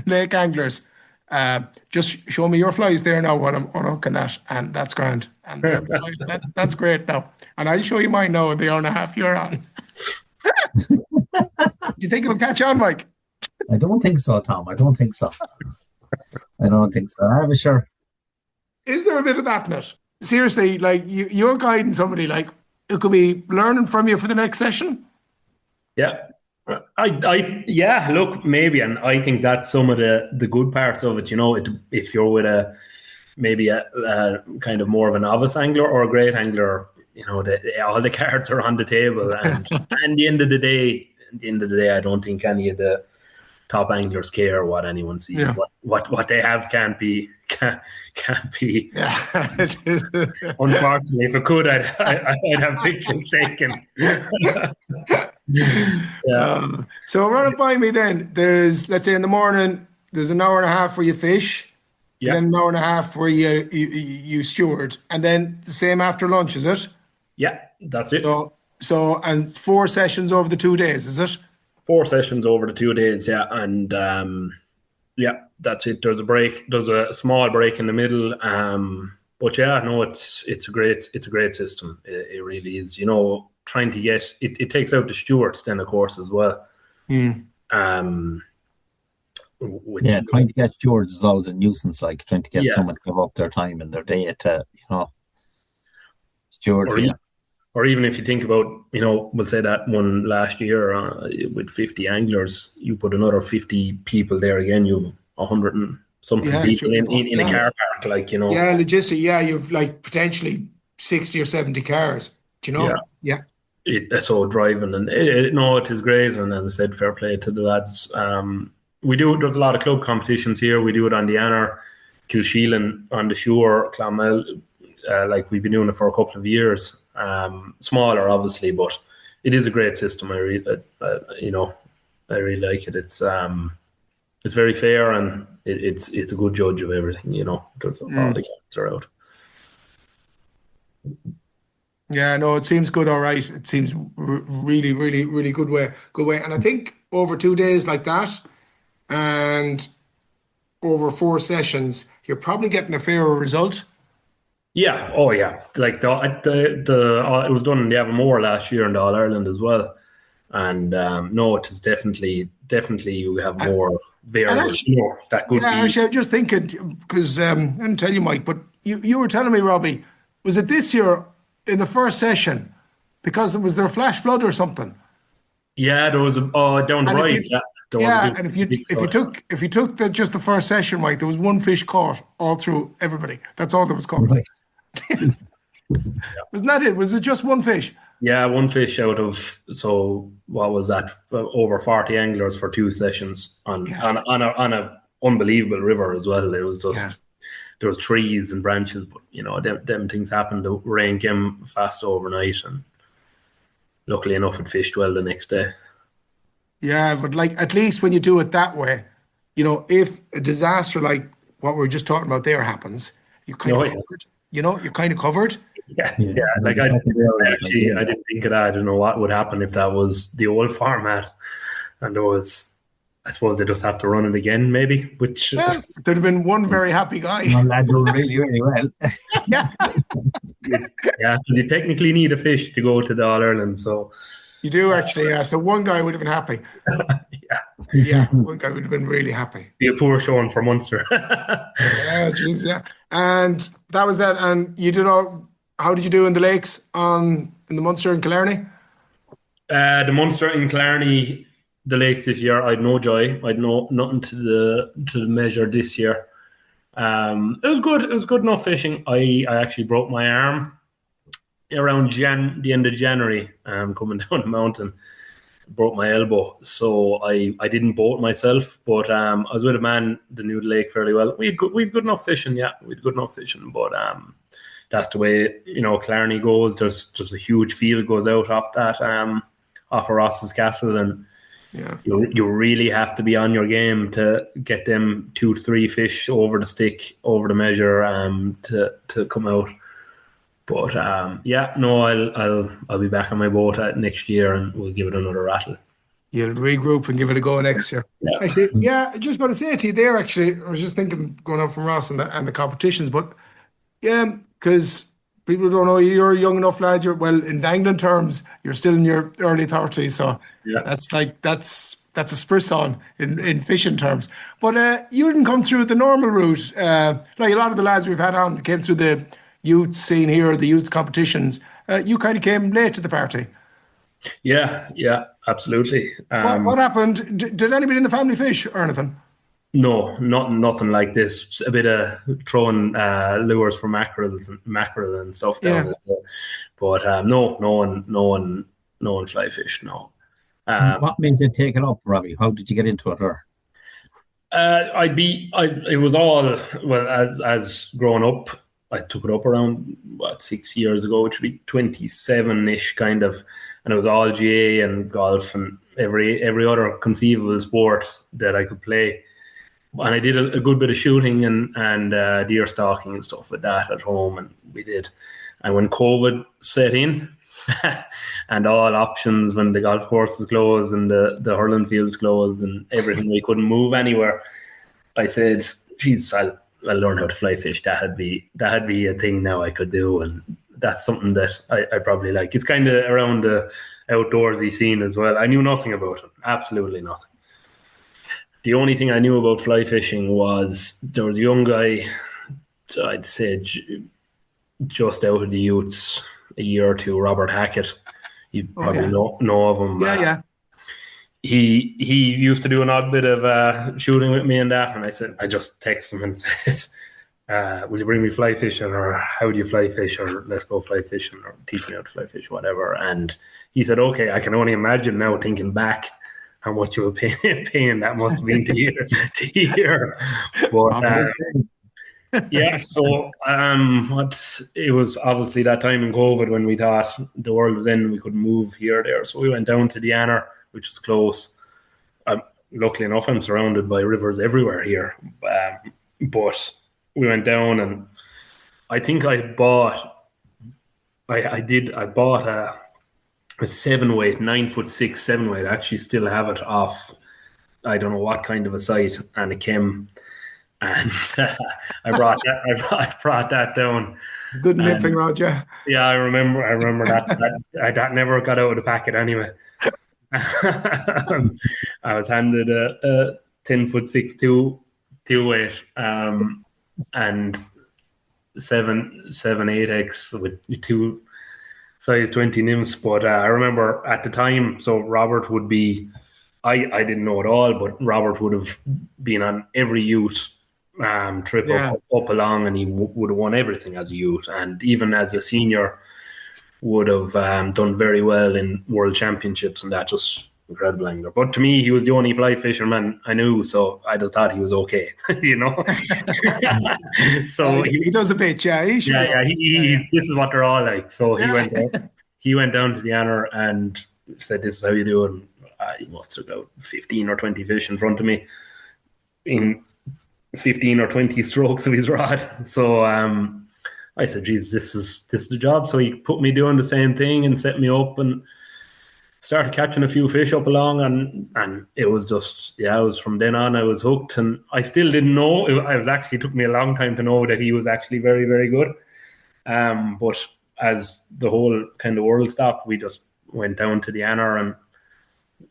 lake anglers? Just show me your flies there now when I'm unhooking that, and that's grand. And that's great now. And I'll show you mine now in the hour and a half you're on. Do you think it'll catch on, Mike? I don't think so, Tom. I don't think so. I'm sure. Is there a bit of that in it? Seriously, like you're guiding somebody, like it could be learning from you for the next session. Yeah. Look, maybe, and I think that's some of the good parts of it. If you're with maybe a kind of more of a novice angler or a great angler, all the cards are on the table, and at the end of the day, I don't think any of the top anglers care what anyone sees. Yeah. What they have can't be. Yeah. Unfortunately, if I could, I'd have pictures taken. Yeah. So run it by me then. There's, let's say in the morning, there's an hour and a half where you fish, Yeah. then an hour and a half where you steward, and then the same after lunch, is it? Yeah, that's it. So and 4 sessions over the 2 days, is it? 4 sessions over the 2 days, yeah, and that's it. There's a break. There's a small break in the middle, but yeah, no, it's a great system. It really is. Trying to get it takes out the stewards then, of course, as well. Trying to get stewards is always a nuisance. Like trying to get someone to give up their time and their day to steward. Or even if you think about, we'll say that one last year with 50 anglers, you put another 50 people there again, you've 100 and something people in a car park, Yeah, logistic. Yeah, you've like potentially 60 or 70 cars. Do you know? Yeah. So driving and it is great. And as I said, fair play to the lads. There's a lot of club competitions here. We do it on the Anner, Kilsheelan, on the Shore, Clonmel. Like we've been doing it for a couple of years. Smaller, obviously, but it is a great system. I really, I really like it. It's very fair, and it's a good judge of everything. Because all the counts are out. Yeah, no, it seems good. All right, it seems really, really, really good way. Good way. And I think over 2 days like that, and over 4 sessions, you're probably getting a fairer result. Yeah. Oh, yeah. Like the it was done in the Avamore last year in the All Ireland as well, and no, it is definitely you have more variables. Actually, That could yeah, be. actually, I'm just thinking because I didn't tell you, Mike, but you were telling me, Robbie, was it this year in the first session because it was their flash flood or something? Yeah, there was down the And if right. you, Yeah, there was a yeah, big, and big flood. if you took just the first session, Mike, there was one fish caught all through everybody. That's all that was caught. Right. Wasn't that it? Was it just one fish? Yeah, one fish out of, so what was that? Over 40 anglers for 2 sessions on a unbelievable river as well. It was just there was trees and branches, but them things happened. The rain came fast overnight, and luckily enough, it fished well the next day. Yeah, but like at least when you do it that way, if a disaster like what we were just talking about there happens, you're kind of covered. You're kind of covered. Yeah. Like I didn't think of that. I don't know what would happen if that was the old format, and there was. I suppose they just have to run it again, maybe. Which Well, there'd have been one very happy guy. Well, that doing really, really well. Yeah, because you technically need a fish to go to the All Ireland, so you do actually. Yeah, so one guy would have been happy. Yeah, one guy would have been really happy. Be a poor showing for Munster. Yeah, geez, yeah. And that was that. And you did all. How did you do in the lakes in the Munster and Killarney? The Munster in Killarney, the lakes this year, I had no joy. I had nothing to the measure this year. It was good. It was good enough fishing. I actually broke my arm around the end of January. Coming down the mountain, broke my elbow. So I didn't boat myself, but I was with a man that knew the lake fairly well. We had good enough fishing. Yeah, we had good enough fishing, but that's the way Killarney goes. There's a huge field goes out off that off of Ross's Castle, and you really have to be on your game to get them 2 to 3 fish over the stick, over the measure, to come out. But I'll be back on my boat next year, and we'll give it another rattle. You'll regroup and give it a go next year. Yeah. Actually, I just want to say to you there. Actually, I was just thinking going up from Ross and the competitions, but because people don't know you're a young enough lad. You're in dangling terms, you're still in your early 30s, so that's a spruce on in fishing terms. But you didn't come through the normal route. Like a lot of the lads we've had on came through the youth scene here, the youth competitions. You kind of came late to the party. Yeah, absolutely. What happened? Did anybody in the family fish or anything? No, nothing like this. Just a bit of throwing lures for mackerel and stuff down. But no one fly fish. No. What made you take it up, Robbie? How did you get into it? Or it was all as growing up. I took it up around 6 years ago, which would be 27-ish kind of, and it was all GA and golf and every other conceivable sport that I could play. And I did a good bit of shooting and deer stalking and stuff with that at home, and we did. And when COVID set in, and all options, when the golf courses closed and the hurling fields closed and everything, we couldn't move anywhere, I said, "Geez, I'll learn how to fly fish. That'd be a thing now I could do, and that's something that I probably like." It's kind of around the outdoorsy scene as well. I knew nothing about it, absolutely nothing. The only thing I knew about fly fishing was there was a young guy, I'd say just out of the youths, a year or two, Robert Hackett. You probably know of him. Yeah. He used to do an odd bit of shooting with me and that, and I just texted him and said, "Will you bring me fly fishing, or how do you fly fish, or let's go fly fishing, or teach me how to fly fish, whatever." And he said, "Okay." I can only imagine now, thinking back, how much you were paying that must have been to hear. But Yeah, so what it was obviously that time in COVID when we thought the world was in, we couldn't move here or there. So we went down to the Anner, which was close. Luckily enough, I'm surrounded by rivers everywhere here. But we went down, and I think I bought a 7 weight, 9'6" 7 weight. I actually still have it off. I don't know what kind of a site, and it came. And I brought that down. Good And nipping rod, yeah. yeah, I remember that never got out of the packet anyway. I was handed a 10'6" 2 weight, and 7 8x with two size 20 nymphs. But I remember at the time, so Robert would be. I didn't know it all, but Robert would have been on every youth trip up along, and he would have won everything as a youth, and even as a senior would have done very well in world championships, and that just incredible angler. But to me, he was the only fly fisherman I knew, so I just thought he was okay, you know. So he does a bit, yeah. This is what they're all like. So he went down to the Anner and said, "This is how you do it." And he must have got 15 or 20 fish in front of me in 15 or 20 strokes of his rod. So I said, "Geez, this is the job." So he put me doing the same thing and set me up, and started catching a few fish up along, and it was just, it was from then on I was hooked, and I still didn't know. It took me a long time to know that he was actually very, very good. But as the whole kind of world stopped, we just went down to the Anner and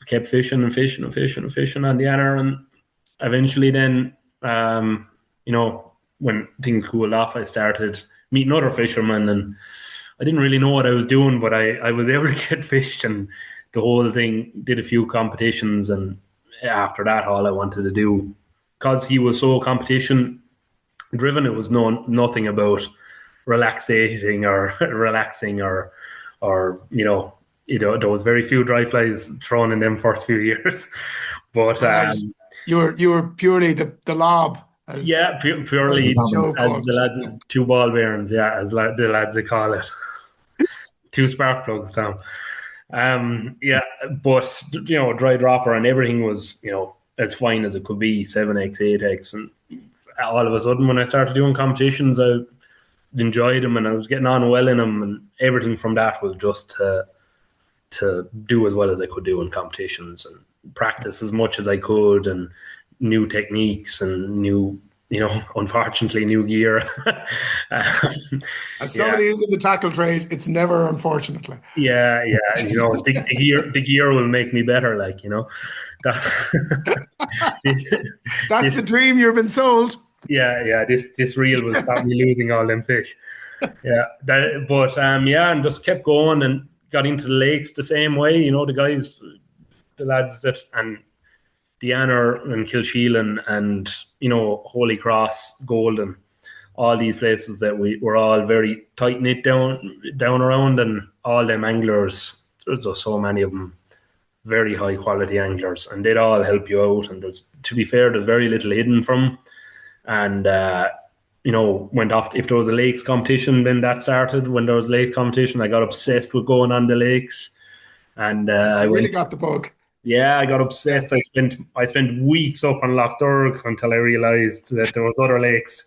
kept fishing and fishing and fishing and fishing on the Anner, and eventually then, when things cooled off, I started meeting other fishermen, and I didn't really know what I was doing, but I was able to get fished, and the whole thing, did a few competitions, and after that, all I wanted to do, because he was so competition driven, it was nothing about relaxing or there was very few dry flies thrown in them first few years, but you were purely the lob. Purely as the lads, two ball bearings, as the lads they call it, two spark plugs, Tom. But dry dropper and everything was as fine as it could be, 7x, 8x, and all of a sudden when I started doing competitions, I enjoyed them and I was getting on well in them, and everything from that was just to do as well as I could do in competitions and practice as much as I could, and new techniques and new, unfortunately, new gear. As somebody who's in the tackle trade, it's never unfortunately. The gear will make me better, That's the dream you've been sold. This reel will stop me losing all them fish. And just kept going and got into the lakes the same way. The lads that, and the Anner and Kilsheelan and Holy Cross, Golden, all these places that we were all very tight knit down around, and all them anglers, there's just so many of them, very high quality anglers, and they'd all help you out. And to be fair, there's very little hidden from, and went off. If there was a lakes competition, then that started. When there was lakes competition, I got obsessed with going on the lakes, and I really got the bug. Yeah, I got obsessed. I spent weeks up on Loch Durg until I realised that there was other lakes.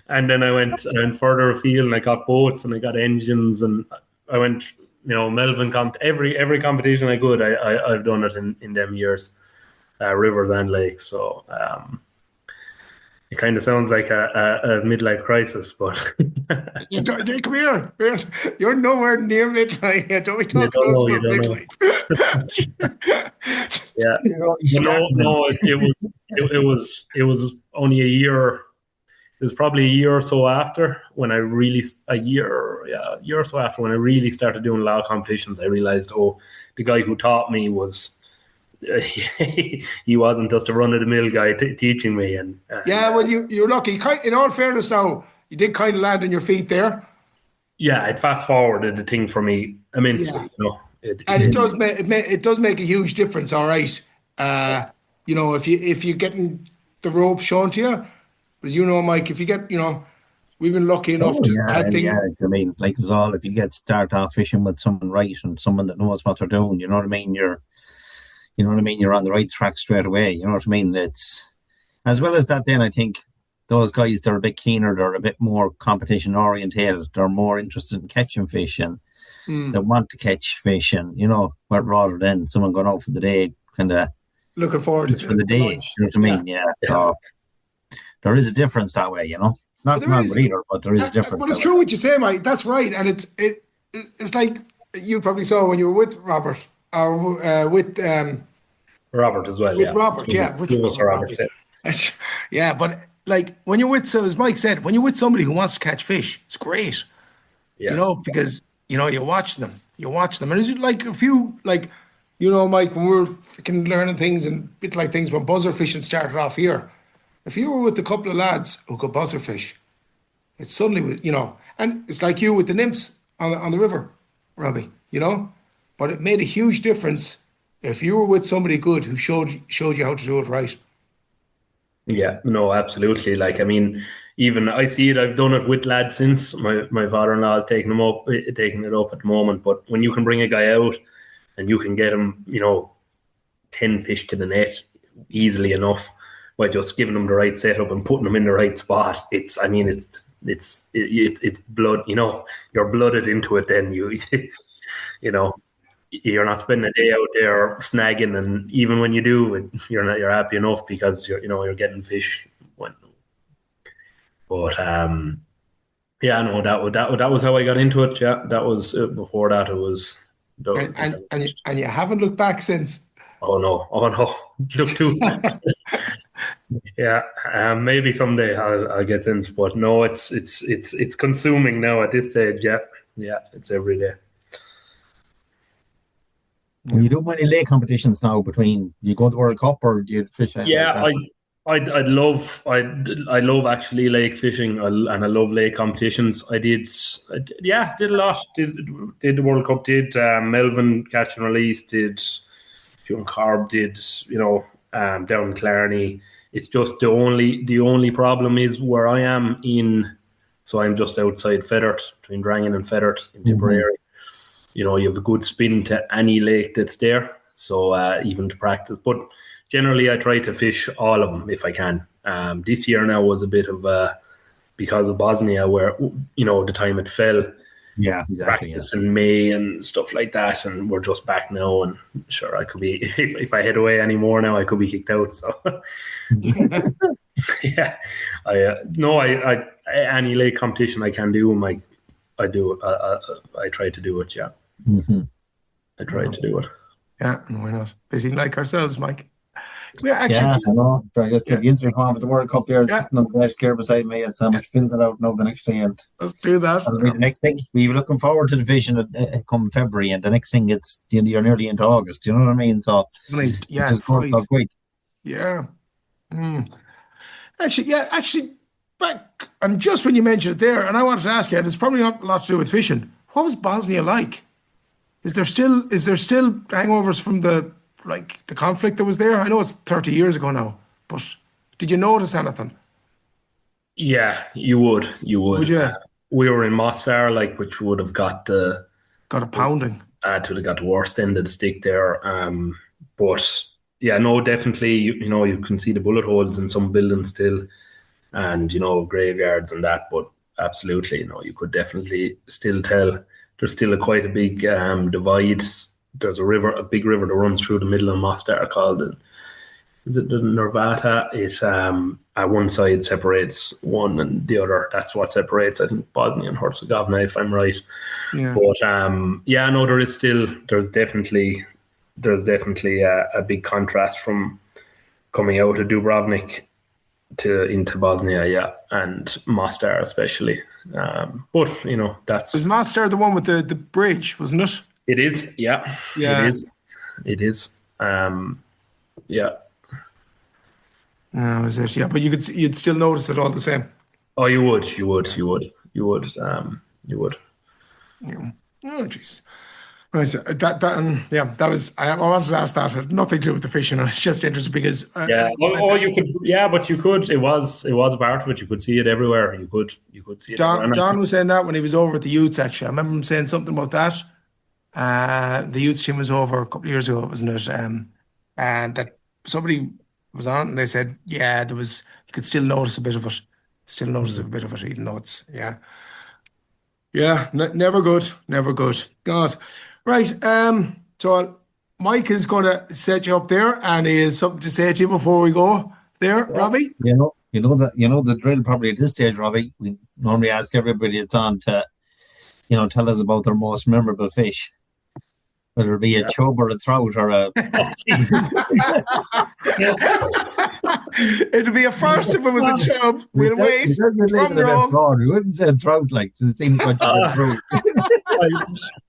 And then I went further afield, and I got boats and I got engines, and I went, Melbourne every competition I could. I've done it in them years, rivers and lakes. So it kind of sounds like a midlife crisis, but come here. You're nowhere near midlife yet. Don't be talking about midlife. It was only a year. It was probably a year or so after when I really started doing law competitions. I realized, the guy who taught me was. He wasn't just a run-of-the-mill guy teaching me, and well, you're lucky. In all fairness, though, you did kind of land on your feet there. It fast-forwarded the thing for me immensely. It does make a huge difference. All right, if you're getting the rope shown to you. But you know, Mike, if you get, we've been lucky enough Oh to yeah, had and things. yeah. I mean, like it's all if you get start off fishing with someone right and someone that knows what they're doing, you know what I mean. You're on the right track straight away. You know what I mean. It's as well as that. Then I think those guys they're a bit keener. They're a bit more competition orientated. They're more interested in catching fish and they want to catch fish and but rather than someone going out for the day, kind of Looking forward to for the the day. lunch. You know what I mean? Yeah. So there is a difference that way. But Not there wrong is. with either, but there is a difference But that it's way. true what you say, Mike. That's right, and it's like you probably saw when you were with Robert or Robert as well, with yeah. Robert, yeah, with Two of us are Robert, Robbie. Yeah, but like when you're with, so as Mike said, when you're with somebody who wants to catch fish, it's great, yeah. because you watch them, and it's like a few, like Mike, when we were freaking learning things and bit like things when buzzer fishing started off here. If you were with a couple of lads who could buzzer fish, it's suddenly, and it's like you with the nymphs on the river, Robbie, but it made a huge difference if you were with somebody good who showed you how to do it right. Yeah, no, absolutely. Like, I mean, even I see it. I've done it with lads since my father-in-law is taking it up at the moment. But when you can bring a guy out and you can get him, 10 fish to the net easily enough by just giving them the right setup and putting them in the right spot, it's blood. You're blooded into it. Then you know. You're not spending a day out there snagging, and even when you do, you're happy enough because you're getting fish. But yeah, no, that was how I got into it. Yeah, that was before that. It was. And you haven't looked back since. Oh no! Look too. Yeah, maybe someday I'll get into, but no, it's consuming now at this stage. Yeah, it's every day. You do many lake competitions now between you go to the World Cup or do you fish out like Yeah, that? I love actually lake fishing, and I love lake competitions. Did a lot. Did the World Cup, did Melbourne catch and release, did John Carb, did down in Clarny. It's just the only problem is where I am in. So I'm just outside Fethard, between Drangan and Fethard in Tipperary. You have a good spin to any lake that's there. So even to practice, but generally I try to fish all of them if I can. This year now was a bit of because of Bosnia, where the time it fell. Yeah, exactly. Practice in May and stuff like that, and we're just back now. And sure, I could be if I head away anymore now, I could be kicked out. So yeah, I any lake competition I can do, Mike. I do. I try to do it. Yeah, I try to do it. Yeah, and why not? Fishing like ourselves, Mike. Yeah, actually. Yeah, I know. Try to get the interview on for the World Cup here, sitting on the desk here beside me. It's how much fill that out now the next day, and Let's do that. that'll be the next thing. We were looking forward to the vision come February, and the next thing you're nearly into August. Do you know what I mean? So Yeah, just goes so quick. Yeah. Actually, back and just when you mentioned it there, and I wanted to ask you, and it's probably not a lot to do with fishing. What was Bosnia like? Is there still hangovers from the conflict that was there? I know it's 30 years ago now, but did you notice anything? Yeah, you would. Would you? We were in Mostar, which would have got a pounding. To have got the worst end of the stick there. But yeah, no, definitely. You can see the bullet holes in some buildings still, and graveyards and that. But absolutely, you could definitely still tell there's still quite a big divide. There's a big river that runs through the middle of Mostar called is it the Nervata? It at one side separates one and the other. That's what separates, I think, Bosnia and Herzegovina, if I'm right. Yeah. But there's definitely a big contrast from coming out of Dubrovnik into Bosnia, yeah, and Mostar especially. But that's was Mostar the one with the bridge, wasn't it? It is, yeah. Yeah. It is. Yeah. No, is it? Yeah, but you'd still notice it all the same. Oh, you would. Yeah. Yeah. Oh, jeez. Right. That was. I wanted to ask that. It had nothing to do with the fishing. It's just interesting because. Yeah. You could. Yeah, but you could. It was a part of it. You could see it everywhere. You could see it. John was saying that when he was over at the youth section. I remember him saying something about that. The youth team was over a couple of years ago, wasn't it? And that somebody was on, and they said, yeah, you could still notice a bit of it. Still notice a bit of it, even though it's never good. God. Right. So Mike is going to set you up there, and he has something to say to you before we go there, Robbie. You know the drill probably at this stage, Robbie. We normally ask everybody that's on to, tell us about their most memorable fish, whether it be a chub or a trout or a. It'd be a first if it was a chub. We'll wait. We wouldn't say trout, like it seems like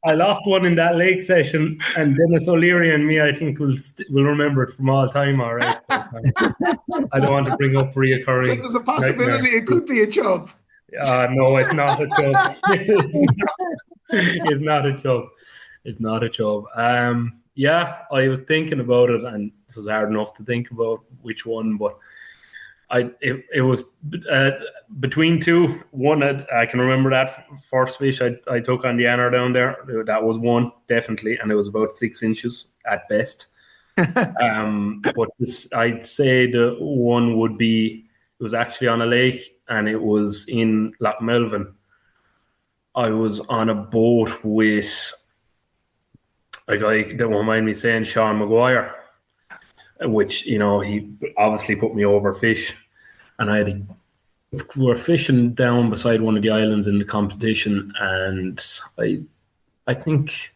I lost one in that lake session, and Dennis O'Leary and me, I think, will remember it from all time. All right, I don't want to bring up reoccurring. So there's a possibility it could be a chub. No, it's not a chub. It's not a chub. It's not a chub. I was thinking about it, and it was hard enough to think about which one, but it was between two. One, I can remember that first fish I took on the Anner down there. That was one, definitely, and it was about 6 inches at best. But I'd say the one would be, it was actually on a lake, and it was in Loch Melvin. I was on a boat with a guy that won't mind me saying, Sean Maguire, which, he obviously put me over fish. And we were fishing down beside one of the islands in the competition, and I think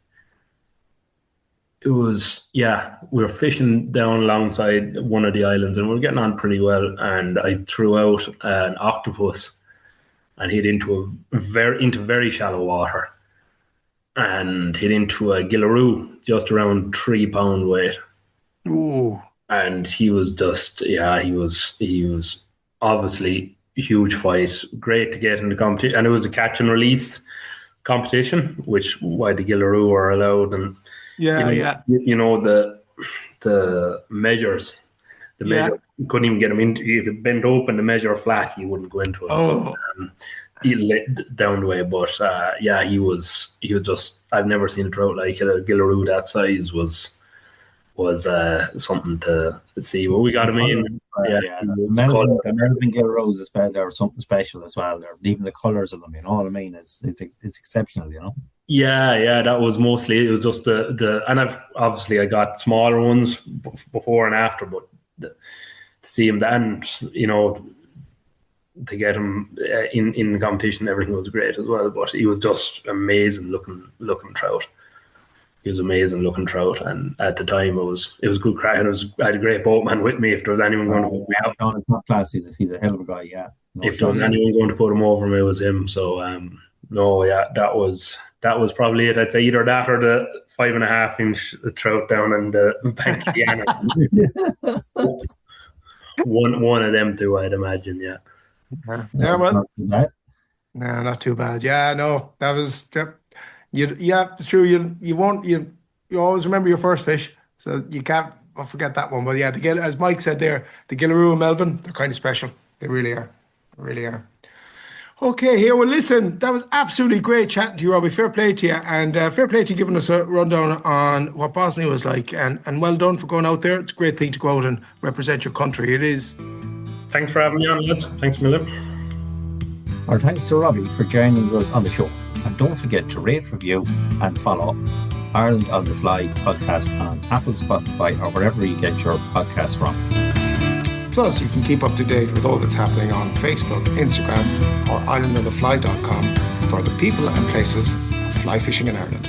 it was, we were fishing down alongside one of the islands, and we were getting on pretty well, and I threw out an octopus and hit into very shallow water, and hit into a gillaroo just around 3 pound weight. Ooh. And he was just, he was obviously a huge fight, great to get in the competition. And it was a catch and release competition, which why the gillaroo are allowed. And the measures, you couldn't even get them into. If it bent open the measure flat, you wouldn't go into it. Oh. He let down the way, but he was just, I've never seen a trout like it. A gillaroo that size was something to see. Well, we got him in. The Melvin gillaroo's are something special as well. Even the colours of them, you know what I mean? It's exceptional, you know. Yeah, that was mostly, it was just the and I got smaller ones before and after, but to see him then, to get him in the competition, everything was great as well. But he was just amazing looking trout. He was amazing looking trout, and at the time it was good crack. And I had a great boatman with me. If there was anyone going to put me out, John is not class. He's a hell of a guy. Yeah. If there was anyone going to put him over me, it was him. So that was probably it. I'd say either that or the 5.5 inch trout down in the bank of the Anner. One of them two, I'd imagine. Yeah. Yeah, well, not too bad. No, not too bad. Yeah, no, that was. It's true. You always remember your first fish, so you can't forget that one. But yeah, as Mike said there, the gillaroo and Melvin, they're kind of special. They really are. Okay, here. Well, listen, that was absolutely great chatting to you, Robbie. Fair play to you, and fair play to you giving us a rundown on what Bosnia was like, and well done for going out there. It's a great thing to go out and represent your country. It is. Thanks for having me on, lads. Thanks a million. Our thanks to Robbie for joining us on the show. And don't forget to rate, review and follow Ireland on the Fly podcast on Apple, Spotify or wherever you get your podcasts from. Plus, you can keep up to date with all that's happening on Facebook, Instagram or islandonthefly.com for the people and places of fly fishing in Ireland.